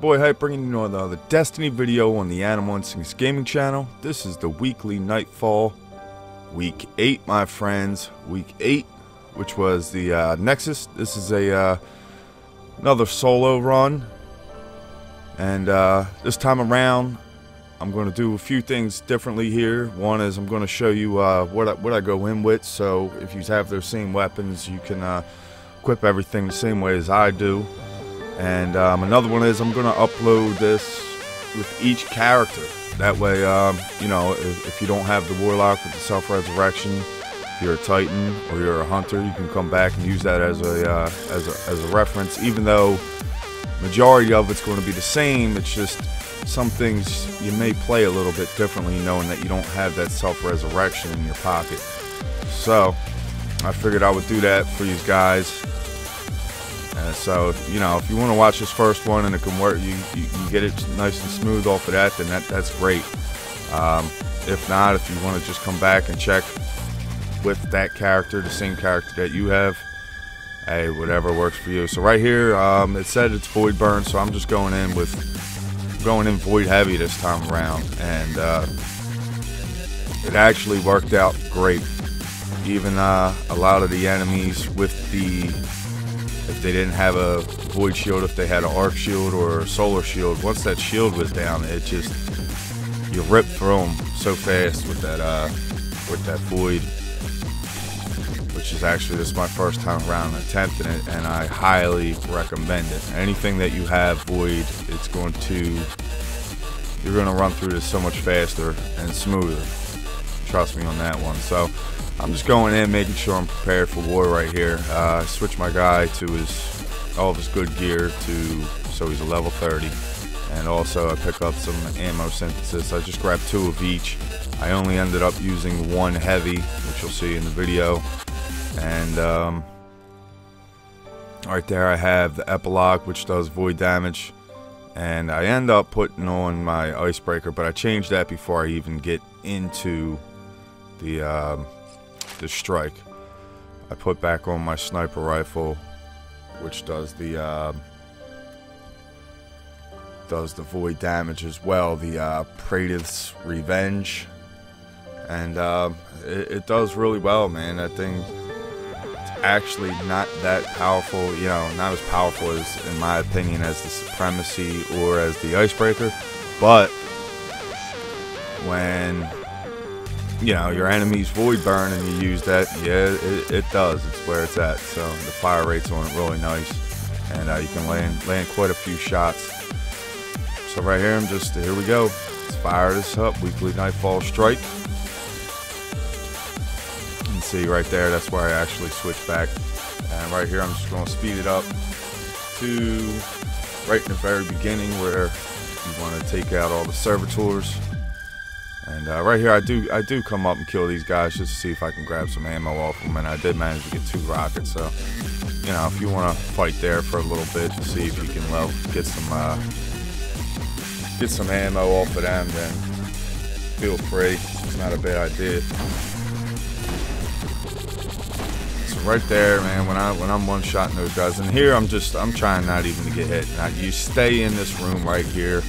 your boy Hype, bringing you another Destiny video on the Animal Instincts Gaming channel. This is the weekly Nightfall, week 8, my friends. Week 8, which was the Nexus. This is another solo run, and this time around, I'm going to do a few things differently here. One is I'm going to show you what I go in with, so if you have those same weapons, you can equip everything the same way as I do. And another one is I'm going to upload this with each character. That way, you know, if you don't have the Warlock with the self-resurrection, if you're a Titan or you're a Hunter, you can come back and use that as a reference. Even though majority of it's going to be the same, it's just some things you may play a little bit differently, knowing that you don't have that self-resurrection in your pocket. So I figured I would do that for you guys. So, you know, if you want to watch this first one and it can work, you get it nice and smooth off of that, then that's great. If not, if you want to just come back and check with that character, the same character that you have, hey, whatever works for you. So right here, it said it's Void Burn, so I'm just going in Void Heavy this time around, and it actually worked out great. Even a lot of the enemies with if they didn't have a Void Shield, if they had an Arc Shield or a Solar Shield, once that shield was down, it just, you rip through them so fast with that Void, which is actually, this is my first time around attempting it, and I highly recommend it. Anything that you have Void, you're going to run through this so much faster and smoother. Trust me on that one. So I'm just going in, making sure I'm prepared for war right here. I switch my guy to all of his good gear so he's a level 30, and also I pick up some ammo synthesis. I just grabbed 2 of each. I only ended up using 1 heavy, which you'll see in the video, and right there I have the epilogue, which does void damage, and I end up putting on my icebreaker, but I changed that before I even get into the strike. I put back on my sniper rifle, which does the void damage as well, the Praetor's Revenge, and it does really well, man. That thing, it's actually not that powerful, you know, not as powerful as, in my opinion, as the Supremacy or as the icebreaker, but when, you know, your enemy's void burn and you use that, yeah, it does. It's where it's at. So the fire rate's on it really nice, and you can land quite a few shots. So right here, here we go. Let's fire this up. Weekly Nightfall Strike. You can see right there, that's where I actually switch back. And right here, I'm just going to speed it up to right in the very beginning, where you want to take out all the servitors. And right here, I do come up and kill these guys just to see if I can grab some ammo off them, and I did manage to get 2 rockets. So, you know, if you want to fight there for a little bit to see if you can, well, get some ammo off of them, then feel free. It's not a bad idea. So right there, man, when I'm one-shotting those guys, and here I'm trying not even to get hit. Now, you stay in this room right here.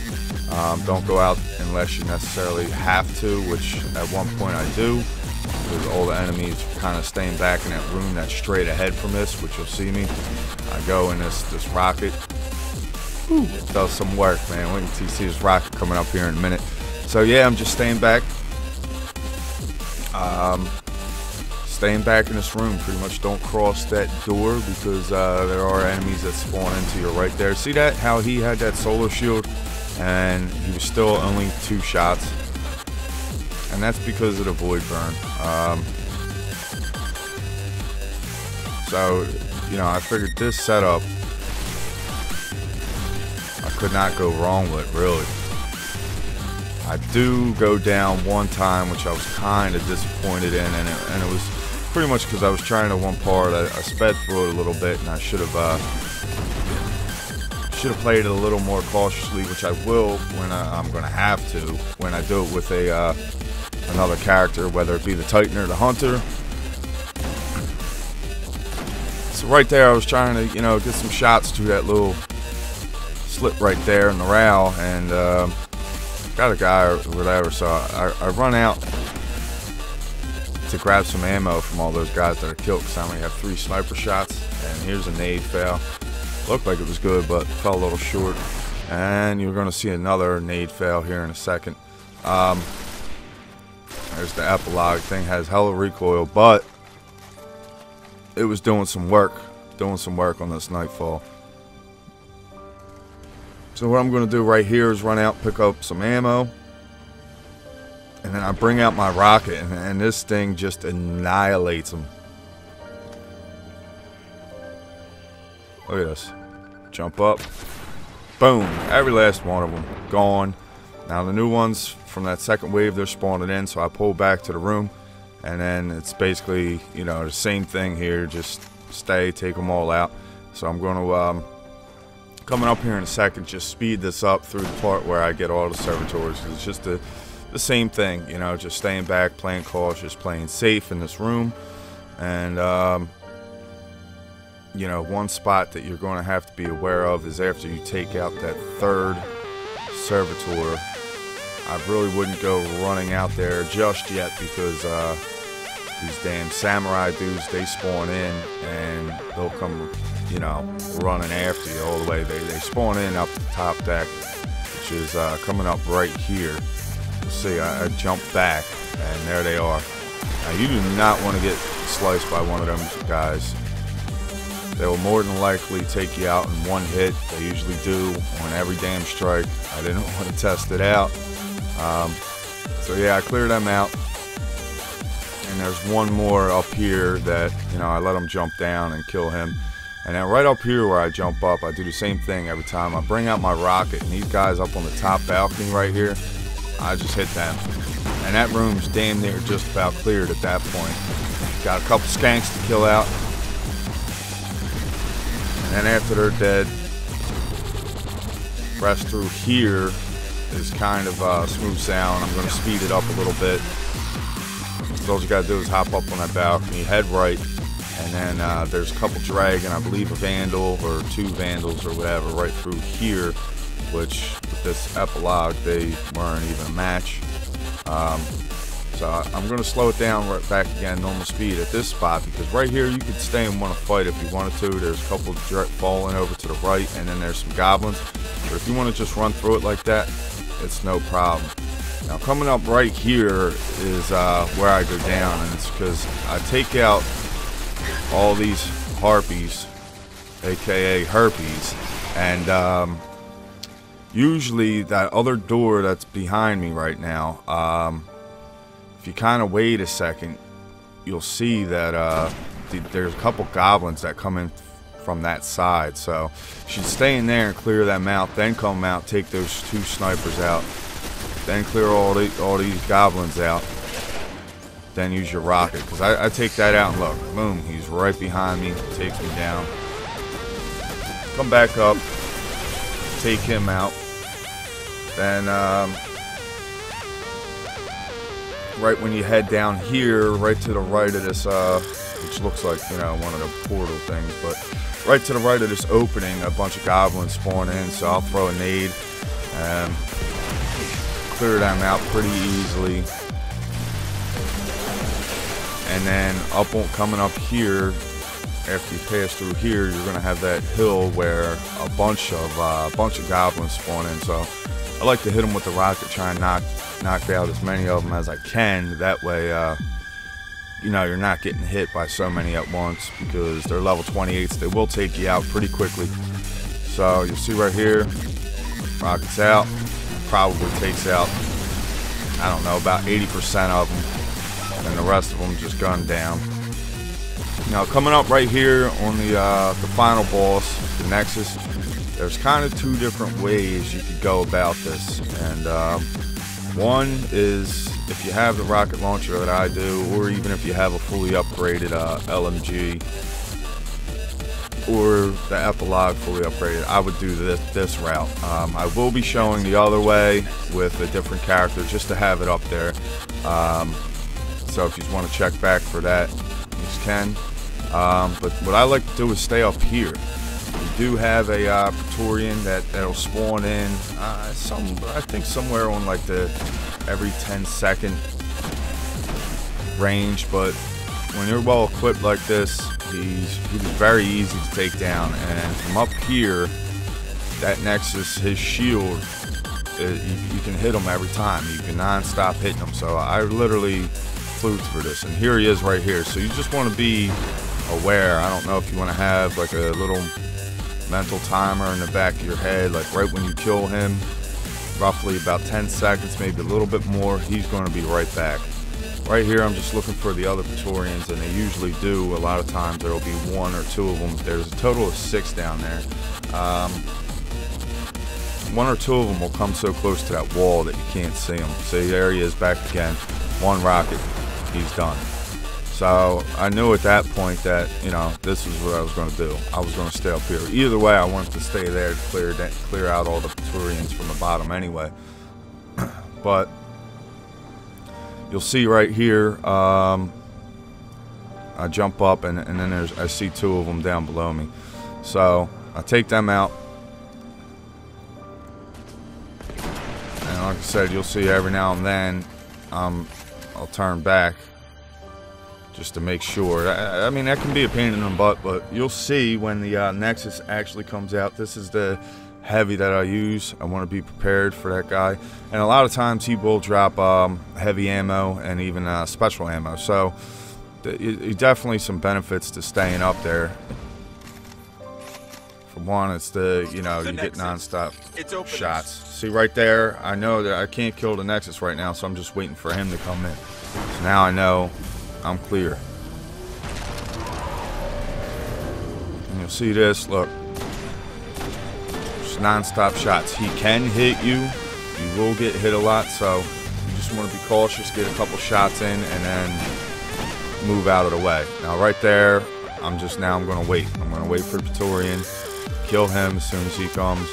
Don't go out unless you necessarily have to, which at one point I do, because all the enemies kind of staying back in that room that's straight ahead from this, which you'll see me. I go in this rocket. Ooh, it does some work, man. Wait until you see this rocket coming up here in a minute. So yeah, I'm just staying back. Staying back in this room. Pretty much don't cross that door, because there are enemies that spawn into you right there. See that? How he had that solar shield, and he was still only 2 shots, and that's because of the void burn. So, you know, I figured this setup I could not go wrong with, really. I do go down one time, which I was kind of disappointed in, and it was pretty much because I was trying to one part. I sped through it a little bit, and I should have played it a little more cautiously, which I will when I'm going to have to, when I do it with another character, whether it be the Titan or the Hunter. So right there, I was trying to, you know, get some shots through that little slit right there in the row, and got a guy or whatever. So I run out to grab some ammo from all those guys that are killed, because I only have 3 sniper shots. And here's a nade fail. Looked like it was good, but fell a little short. And you're going to see another nade fail here in a second. There's the epilogue. Thing has hella recoil, but it was doing some work on this nightfall. So what I'm going to do right here is run out, pick up some ammo, and then I bring out my rocket, and this thing just annihilates them. Look at this. Jump up. Boom. Every last one of them gone. Now the new ones from that second wave, they're spawning in, so I pull back to the room, and then it's basically, you know, the same thing here. Just stay, take them all out. So I'm going to, coming up here in a second, just speed this up through the part where I get all the servitors. It's just the same thing, you know, just staying back, playing cautious, playing safe in this room. And you know, one spot that you're going to have to be aware of is after you take out that 3rd servitor, I really wouldn't go running out there just yet, because these damn samurai dudes, they spawn in and they'll come, you know, running after you all the way. They spawn in up the top deck, which is coming up right here. See, I jumped back, and there they are. Now, you do not want to get sliced by one of them guys. They will more than likely take you out in one hit. They usually do on every damn strike. I didn't want to test it out. So yeah, I cleared them out. And there's one more up here that, you know, I let him jump down and kill him. And then right up here where I jump up, I do the same thing every time. I bring out my rocket, and these guys up on the top balcony right here, I just hit them. And that room's damn near just about cleared at that point. Got a couple skanks to kill out. And after they're dead, rest through here is kind of smooth sound. I'm going to speed it up a little bit. So all you got to do is hop up on that balcony, head right, and then there's a couple dragon, I believe a vandal or 2 vandals or whatever right through here, which with this epilogue, they weren't even a match. So I'm going to slow it down right back again, normal speed at this spot, because right here you could stay and want to fight if you wanted to. There's a couple falling over to the right, and then there's some goblins. But if you want to just run through it like that, it's no problem. Now coming up right here is where I go down, and it's because I take out all these harpies, aka herpes, and usually that other door that's behind me right now, if you kind of wait a second, you'll see that there's a couple goblins that come in from that side. So you should stay in there and clear them out, then come out, take those 2 snipers out, then clear all these goblins out, then use your rocket. Because I take that out and look, boom, he's right behind me, takes me down. Come back up, take him out, then right when you head down here, right to the right of this, which looks like, you know, one of the portal things, but right to the right of this opening, a bunch of goblins spawn in, so I'll throw a nade and clear them out pretty easily. And then coming up here, after you pass through here, you're gonna have that hill where a bunch of goblins spawn in. So I like to hit them with the rocket, try and knock out as many of them as I can. That way, you know, you're not getting hit by so many at once, because they're level 28s. They will take you out pretty quickly. So you'll see right here, rockets out, probably takes out, I don't know, about 80% of them, and the rest of them just gunned down. Now coming up right here on the final boss, the Nexus, there's kind of 2 different ways you could go about this. And one is if you have the rocket launcher that I do, or even if you have a fully upgraded LMG or the epilogue fully upgraded, I would do this route. I will be showing the other way with a different character just to have it up there. So if you want to check back for that, you can. But what I like to do is stay up here. You do have a Praetorian that'll spawn in I think somewhere on like the every 10-second range, but when you're well equipped like this, he's very easy to take down. And from up here, that Nexus, his shield, you can hit him every time. You can non-stop hitting him. So I literally flew through this, and here he is right here. So you just want to be aware. I don't know if you want to have like a little mental timer in the back of your head, like right when you kill him, roughly about 10 seconds, maybe a little bit more, he's going to be right back. Right here, I'm just looking for the other Praetorians, and they usually do. A lot of times there will be 1 or 2 of them. There's a total of 6 down there. 1 or 2 of them will come so close to that wall that you can't see them. See, there he is back again. 1 rocket, he's done. So I knew at that point that, you know, this is what I was going to do. I was going to stay up here. Either way, I wanted to stay there to clear out all the Praetorians from the bottom anyway. But you'll see right here, I jump up, and then I see 2 of them down below me. So I take them out. And like I said, you'll see every now and then I'll turn back just to make sure. I mean, that can be a pain in the butt, but you'll see when the Nexus actually comes out. This is the heavy that I use. I want to be prepared for that guy. And a lot of times he will drop heavy ammo and even special ammo. So definitely some benefits to staying up there. For one, it's you get non-stop shots. See right there, I know that I can't kill the Nexus right now, so I'm just waiting for him to come in. So now I know I'm clear. And you'll see this, look. Just non-stop shots. He can hit you. You will get hit a lot, so you just want to be cautious, get a couple shots in, and then move out of the way. Now right there, I'm going to wait. I'm going to wait for the Praetorian, kill him as soon as he comes.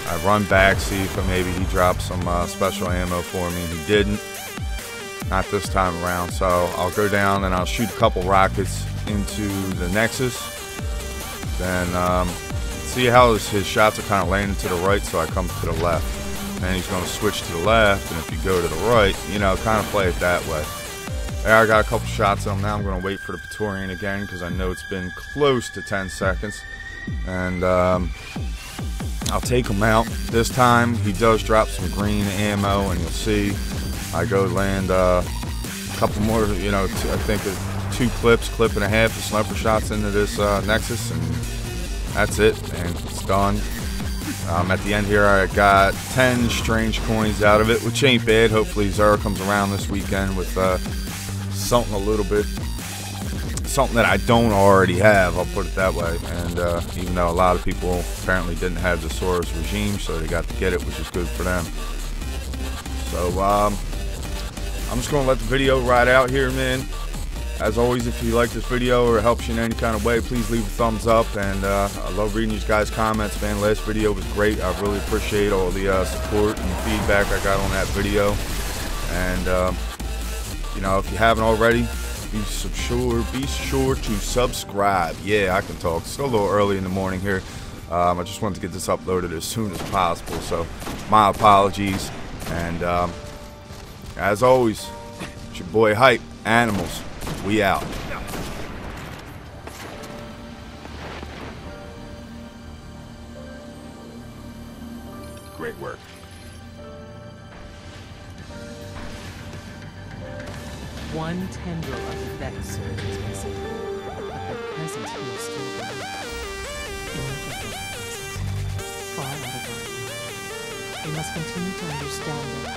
I run back, see if maybe he drops some special ammo for me. He didn't. Not this time around. So I'll go down and I'll shoot a couple rockets into the Nexus. Then see how his shots are kind of landing to the right, so I come to the left. And he's going to switch to the left, and if you go to the right, kind of play it that way. There, I got a couple shots on him. Now I'm going to wait for the Praetorian again, because I know it's been close to 10 seconds. And I'll take him out. This time he does drop some green ammo, and you'll see I go land a couple more, I think 2 clip and a half of sniper shots into this Nexus, and that's it, and it's done. At the end here, I got 10 strange coins out of it, which ain't bad. Hopefully Zara comes around this weekend with something that I don't already have, I'll put it that way. And even though a lot of people apparently didn't have the Soros regime, so they got to get it, which is good for them. So I'm just going to let the video ride out here, man. As always, if you like this video or it helps you in any kind of way, please leave a thumbs up. And I love reading you guys' comments, man. Last video was great. I really appreciate all the support and feedback I got on that video. And if you haven't already, be sure to subscribe. Yeah, I can talk. It's still a little early in the morning here. I just wanted to get this uploaded as soon as possible, so my apologies. And as always, it's your boy Hype Animals. We out. Great work. One tendril of the Vex sword is missing, but the presence here still remains. Ineffective presence, far out of our reach. We must continue to understand that